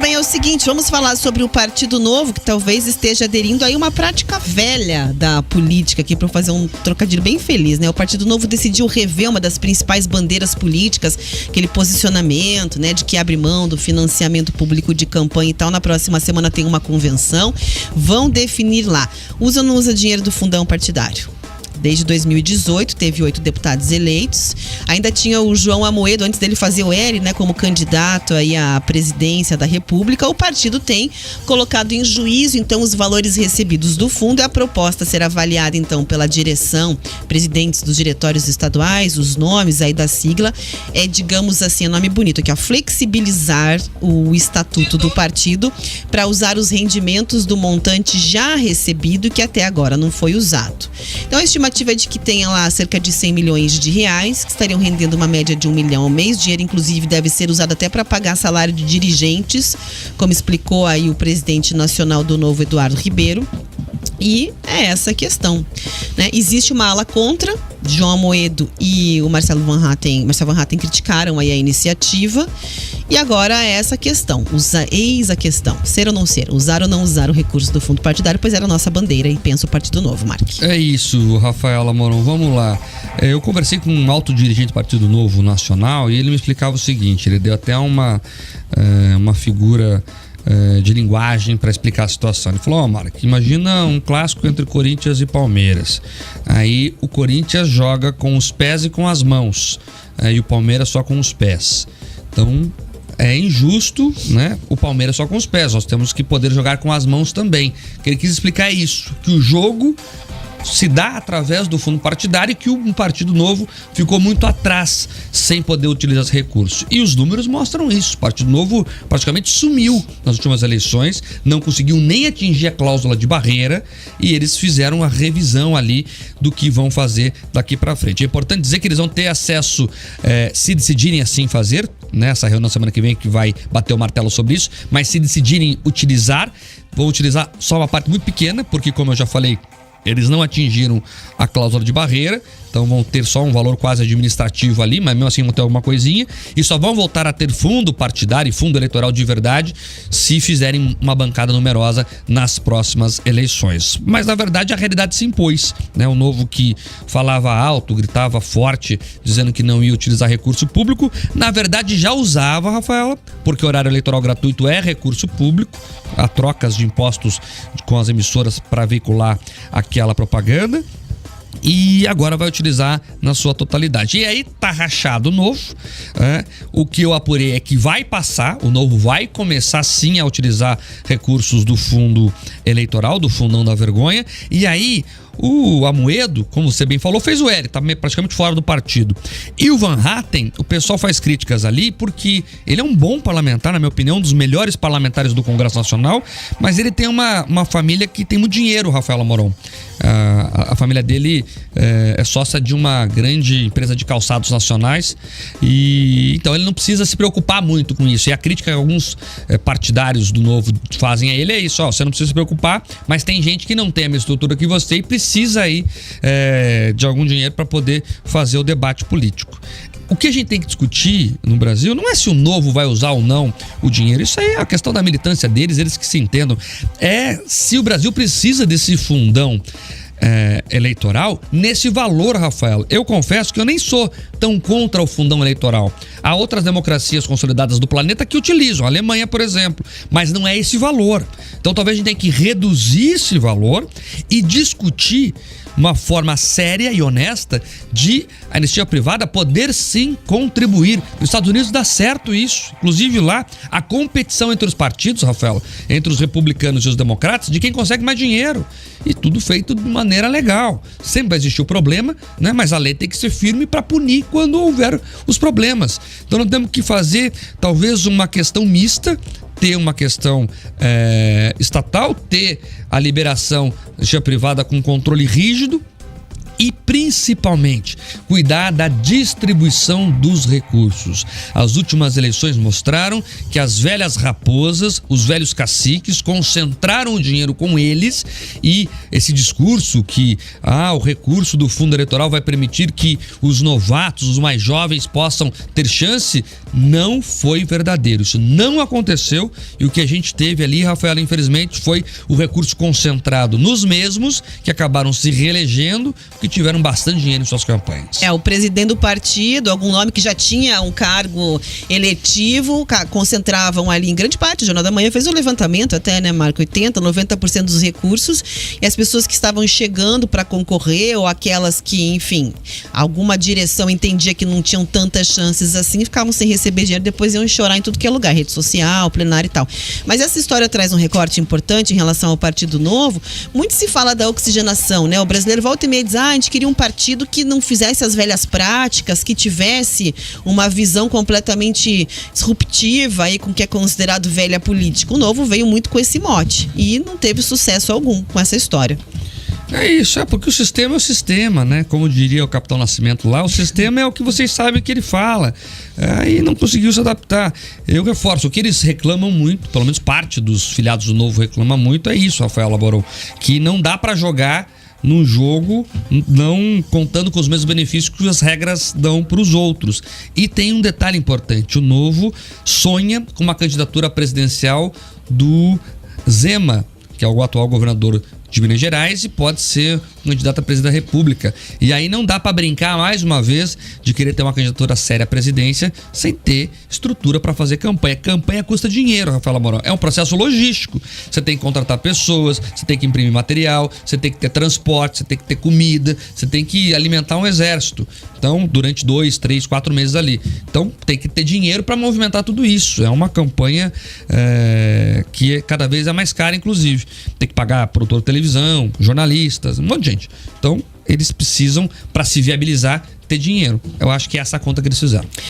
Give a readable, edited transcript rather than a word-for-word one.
bem, é o seguinte, vamos falar sobre o Partido Novo, que talvez esteja aderindo aí uma prática velha da política, aqui para fazer um trocadilho bem feliz, né? O Partido Novo decidiu rever uma das principais bandeiras políticas, aquele posicionamento, né, de que abre mão do financiamento público de campanha e tal. Na próxima semana tem uma convenção, vão definir lá, usa ou não usa dinheiro do fundão partidário? Desde 2018, teve 8 deputados eleitos. Ainda tinha o João Amoedo, antes dele fazer o L, né, como candidato aí à presidência da República. O partido tem colocado em juízo, então, os valores recebidos do fundo. A proposta será avaliada, então, pela direção, presidentes dos diretórios estaduais, os nomes aí da sigla. É, digamos assim, é nome bonito aqui, ó, flexibilizar o estatuto do partido para usar os rendimentos do montante já recebido, que até agora não foi usado. Então, a estimativa é de que tenha lá cerca de 100 milhões de reais, que estariam rendendo uma média de 1 milhão ao mês. Dinheiro, inclusive, deve ser usado até para pagar salário de dirigentes, como explicou aí o presidente nacional do Novo, Eduardo Ribeiro. E é essa a questão, né? Existe uma ala contra, João Amoedo e o Marcelo Van Hatten criticaram aí a iniciativa. E agora é essa questão, eis a questão, ser ou não ser, usar ou não usar o recurso do fundo partidário, pois era a nossa bandeira e pensa o Partido Novo, Mark. É isso, Rafaela Moron, vamos lá. Eu conversei com um alto dirigente do Partido Novo Nacional e ele me explicava o seguinte, ele deu até uma figura de linguagem para explicar a situação. Ele falou, Mark, imagina um clássico entre Corinthians e Palmeiras. Aí o Corinthians joga com os pés e com as mãos, e o Palmeiras só com os pés. Então é injusto, né? O Palmeiras só com os pés, nós temos que poder jogar com as mãos também. O que ele quis explicar é isso, que o jogo se dá através do fundo partidário e que o Partido Novo ficou muito atrás sem poder utilizar esse recurso. E os números mostram isso. O Partido Novo praticamente sumiu nas últimas eleições, não conseguiu nem atingir a cláusula de barreira e eles fizeram a revisão ali do que vão fazer daqui para frente. É importante dizer que eles vão ter acesso, se decidirem assim fazer, nessa reunião semana que vem que vai bater o martelo sobre isso, mas se decidirem utilizar, vão utilizar só uma parte muito pequena, porque como eu já falei, eles não atingiram a cláusula de barreira, então vão ter só um valor quase administrativo ali, mas mesmo assim vão ter alguma coisinha, e só vão voltar a ter fundo partidário e fundo eleitoral de verdade se fizerem uma bancada numerosa nas próximas eleições. Mas na verdade a realidade se impôs, né? O Novo, que falava alto, gritava forte, dizendo que não ia utilizar recurso público, na verdade já usava, Rafaela, porque horário eleitoral gratuito é recurso público, há trocas de impostos com as emissoras para veicular aquela propaganda, e agora vai utilizar na sua totalidade. E aí tá rachado o Novo, o que eu apurei é que vai passar, o Novo vai começar sim a utilizar recursos do fundo eleitoral, do fundão da vergonha, e aí o Amoedo, como você bem falou, fez o L, tá praticamente fora do partido. E o Van Hatten, o pessoal faz críticas ali porque ele é um bom parlamentar, na minha opinião, um dos melhores parlamentares do Congresso Nacional, mas ele tem uma família que tem muito dinheiro, Rafaela Moron. A família dele é sócia de uma grande empresa de calçados nacionais e então ele não precisa se preocupar muito com isso. E a crítica que alguns partidários do Novo fazem a ele é isso, você não precisa se preocupar, mas tem gente que não tem a mesma estrutura que você e precisa aí de algum dinheiro para poder fazer o debate político. O que a gente tem que discutir no Brasil não é se o Novo vai usar ou não o dinheiro, isso aí é a questão da militância deles, eles que se entendam. É se o Brasil precisa desse fundão eleitoral nesse valor, Rafael. Eu confesso que eu nem sou tão contra o fundão eleitoral. Há outras democracias consolidadas do planeta que utilizam, a Alemanha, por exemplo, mas não é esse valor. Então talvez a gente tenha que reduzir esse valor e discutir uma forma séria e honesta de a iniciativa privada poder sim contribuir. Nos Estados Unidos dá certo isso. Inclusive lá, a competição entre os partidos, Rafael, entre os republicanos e os democratas, de quem consegue mais dinheiro. E tudo feito de maneira legal. Sempre vai existir o problema, né? Mas a lei tem que ser firme para punir quando houver os problemas. Então nós temos que fazer talvez uma questão mista, ter uma questão estatal, ter a liberação da iniciativa privada com controle rígido e principalmente cuidar da distribuição dos recursos. As últimas eleições mostraram que as velhas raposas, os velhos caciques, concentraram o dinheiro com eles, e esse discurso que o recurso do fundo eleitoral vai permitir que os novatos, os mais jovens, possam ter chance, não foi verdadeiro. Isso não aconteceu, e o que a gente teve ali, Rafaela, infelizmente, foi o recurso concentrado nos mesmos que acabaram se reelegendo, que tiveram bastante dinheiro em suas campanhas. O presidente do partido, algum nome que já tinha um cargo eletivo, concentravam ali em grande parte. O Jornal da Manhã fez um levantamento até, né, Marco? 80%, 90% dos recursos, e as pessoas que estavam chegando para concorrer, ou aquelas que, enfim, alguma direção entendia que não tinham tantas chances assim, ficavam sem receber dinheiro, depois iam chorar em tudo que é lugar, rede social, plenário e tal. Mas essa história traz um recorte importante em relação ao Partido Novo. Muito se fala da oxigenação, né? O brasileiro volta e meia diz, a gente queria um partido que não fizesse as velhas práticas, que tivesse uma visão completamente disruptiva aí com o que é considerado velha política. O Novo veio muito com esse mote e não teve sucesso algum com essa história. É isso, porque o sistema é o sistema, né? Como diria o Capitão Nascimento lá, o sistema é o que vocês sabem que ele fala. E não conseguiu se adaptar. Eu reforço, o que eles reclamam muito, pelo menos parte dos filiados do Novo reclama muito, é isso, Rafaela Moron, que não dá para jogar num jogo não contando com os mesmos benefícios que as regras dão para os outros. E tem um detalhe importante, o Novo sonha com uma candidatura presidencial do Zema, que é o atual governador de Minas Gerais, e pode ser candidato a presidente da República. E aí não dá para brincar mais uma vez de querer ter uma candidatura séria à presidência sem ter estrutura para fazer campanha. Campanha custa dinheiro, Rafaela Moron. É um processo logístico. Você tem que contratar pessoas, você tem que imprimir material, você tem que ter transporte, você tem que ter comida, você tem que alimentar um exército. Então, durante 2, 3, 4 meses ali. Então, tem que ter dinheiro para movimentar tudo isso. É uma campanha que cada vez é mais cara, inclusive. Tem que pagar produtor de televisão, jornalistas, um monte de gente. Então, eles precisam, para se viabilizar, ter dinheiro. Eu acho que é essa a conta que eles fizeram.